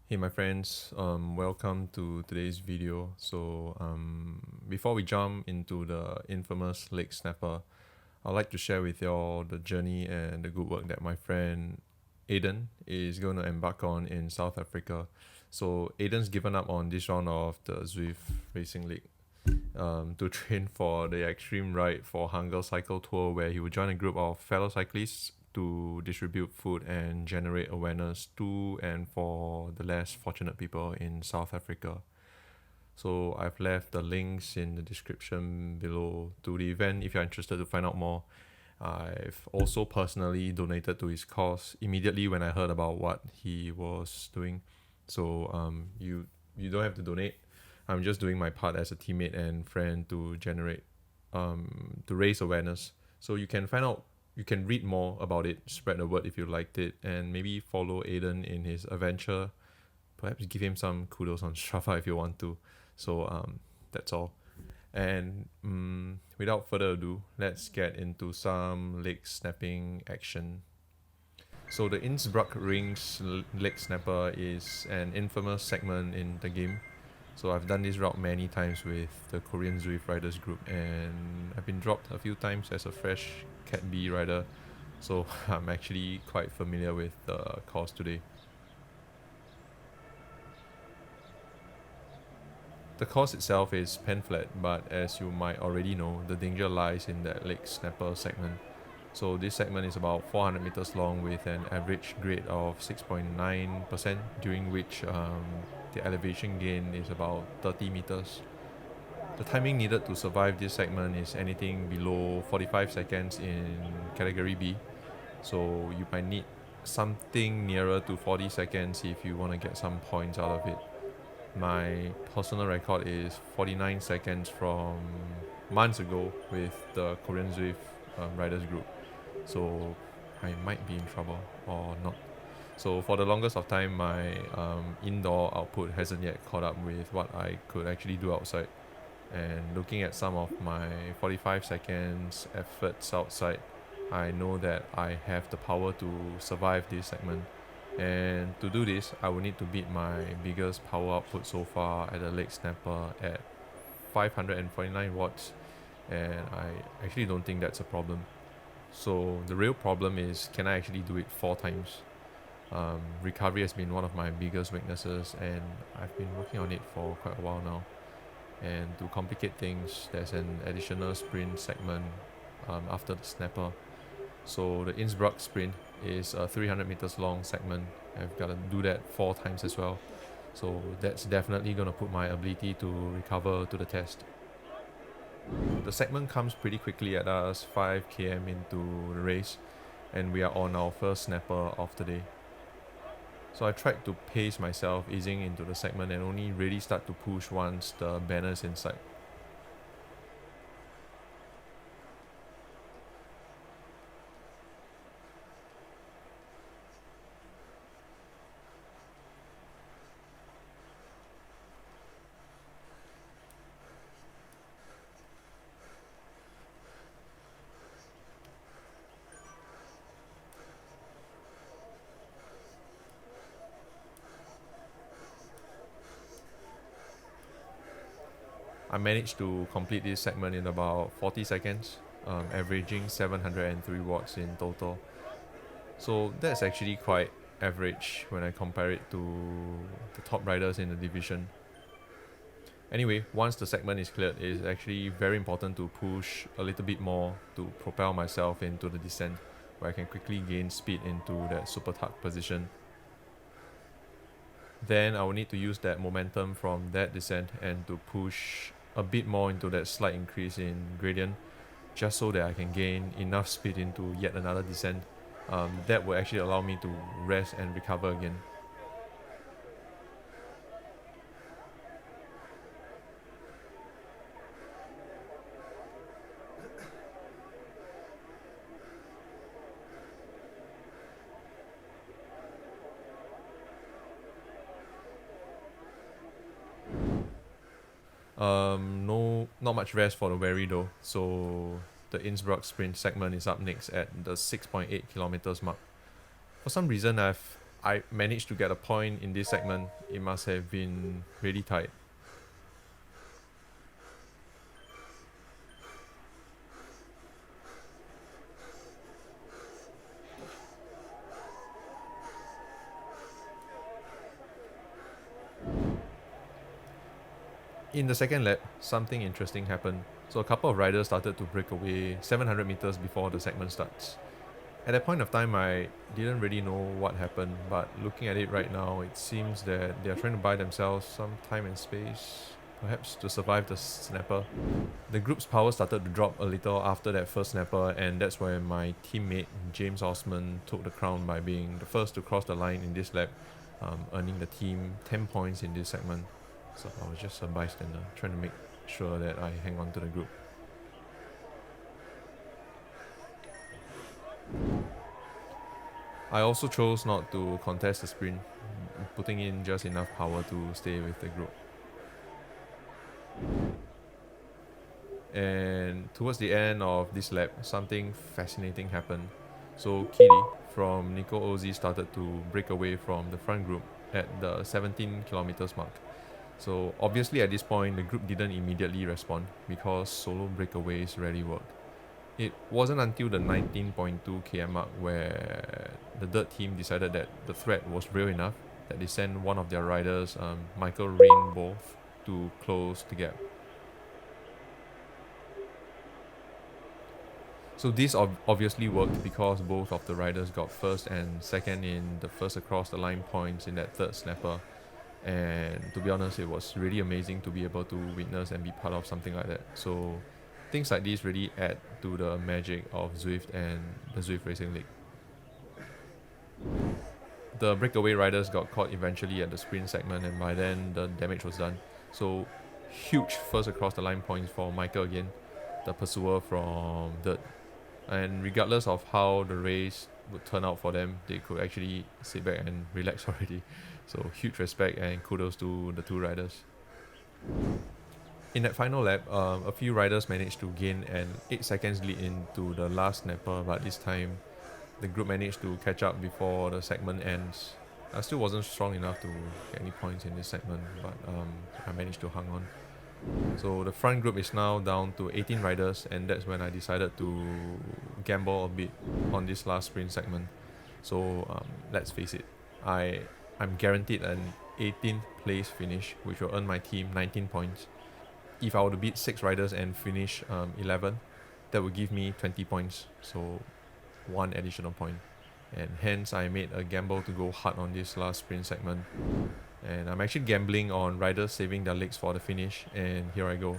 Hey my friends, welcome to today's video. Before we jump into the infamous Legsnapper, I'd like to share with y'all the journey and the good work that my friend Aidan is going to embark on in South Africa. So Aidan's given up on this round of the Zwift Racing League to train for the extreme ride for Hunger Cycle Tour, where he will join a group of fellow cyclists to distribute food and generate awareness to and for the less fortunate people in South Africa. So I've left the links in the description below to the event if you're interested to find out more. I've also personally donated to his cause immediately when I heard about what he was doing. You don't have to donate. I'm just doing my part as a teammate and friend to generate to raise awareness. So you can read more about it, spread the word if you liked it, and maybe follow Aidan in his adventure. Perhaps give him some kudos on Strava if you want to. That's all. And without further ado, let's get into some leg snapping action. So the Innsbruckring's leg snapper is an infamous segment in the game. So I've done this route many times with the Korean Zwift riders group, and I've been dropped a few times as a fresh Cat B rider. So I'm actually quite familiar with the course today. The course itself is pen flat, but as you might already know, the danger lies in that leg snapper segment. So this segment is about 400 meters long with an average grade of 6.9%, during which the elevation gain is about 30 meters. The timing needed to survive this segment is anything below 45 seconds in category B. So you might need something nearer to 40 seconds if you want to get some points out of it. My personal record is 49 seconds from months ago with the Korean Zwift riders group. So I might be in trouble or not. So for the longest of time, my indoor output hasn't yet caught up with what I could actually do outside. And looking at some of my 45 seconds efforts outside, I know that I have the power to survive this segment. And to do this, I will need to beat my biggest power output so far at the Legsnapper at 549 watts, and I actually don't think that's a problem. So the real problem is, can I actually do it 4 times? Recovery has been one of my biggest weaknesses, and I've been working on it for quite a while now. And to complicate things, there's an additional sprint segment after the snapper. So the Innsbruck sprint is a 300 meters long segment. I've got to do that 4 times as well. So that's definitely going to put my ability to recover to the test. The segment comes pretty quickly at us 5 km into the race, and we are on our first snapper of the day. So I tried to pace myself easing into the segment and only really start to push once the banner's in sight. I managed to complete this segment in about 40 seconds, averaging 703 watts in total. So that's actually quite average when I compare it to the top riders in the division. Anyway, once the segment is cleared, it's actually very important to push a little bit more to propel myself into the descent, where I can quickly gain speed into that super tuck position. Then I will need to use that momentum from that descent and to push a bit more into that slight increase in gradient, just so that I can gain enough speed into yet another descent. That will actually allow me to rest and recover again. No, not much rest for the weary though. So the Innsbruck sprint segment is up next at the 6.8 kilometers mark. For some reason, I managed to get a point in this segment, it must have been really tight. In the second lap, something interesting happened. So a couple of riders started to break away 700 meters before the segment starts. At that point of time, I didn't really know what happened, but looking at it right now, it seems that they are trying to buy themselves some time and space, perhaps to survive the snapper. The group's power started to drop a little after that first snapper, and that's where my teammate James Osmond took the crown by being the first to cross the line in this lap, earning the team 10 points in this segment. So I was just a bystander, trying to make sure that I hang on to the group. I also chose not to contest the sprint, putting in just enough power to stay with the group. And towards the end of this lap, something fascinating happened. So Kitty from Nico Ozzy started to break away from the front group at the 17 kilometers mark. So obviously at this point, the group didn't immediately respond because solo breakaways rarely worked. It wasn't until the 19.2 km mark where the dirt team decided that the threat was real enough that they sent one of their riders, Michael Rainbow, to close the gap. So this obviously worked because both of the riders got first and second in the first across the line points in that third snapper. And to be honest, it was really amazing to be able to witness and be part of something like that. So things like this really add to the magic of Zwift and the Zwift Racing League. The breakaway riders got caught eventually at the sprint segment, and by then the damage was done. So huge first across the line points for Michael again, the pursuer from Dirt. And regardless of how the race would turn out for them, they could actually sit back and relax already. So huge respect and kudos to the two riders. In that final lap, a few riders managed to gain an 8 seconds lead into the last snapper, but this time the group managed to catch up before the segment ends. I still wasn't strong enough to get any points in this segment, but I managed to hang on. So the front group is now down to 18 riders, and that's when I decided to gamble a bit on this last sprint segment. So let's face it, I'm guaranteed an 18th place finish, which will earn my team 19 points. If I were to beat 6 riders and finish 11, that would give me 20 points, so 1 additional point. And hence I made a gamble to go hard on this last sprint segment. And I'm actually gambling on riders saving their legs for the finish, and here I go.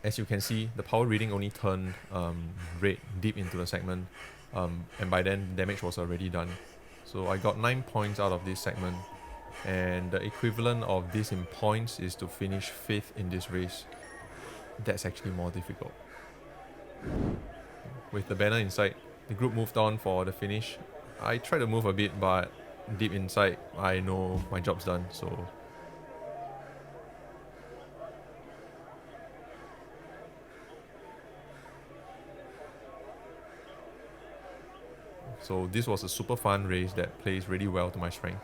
As you can see, the power reading only turned red deep into the segment, and by then damage was already done. So I got 9 points out of this segment, and the equivalent of this in points is to finish 5th in this race. That's actually more difficult. With the banner in sight, the group moved on for the finish. I tried to move a bit, but deep inside, I know my job's done, So this was a super fun race that plays really well to my strength.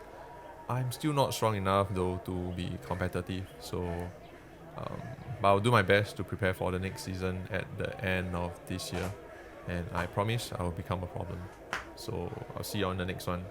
I'm still not strong enough though to be competitive, but I'll do my best to prepare for the next season at the end of this year, and I promise I will become a problem. So I'll see you on the next one.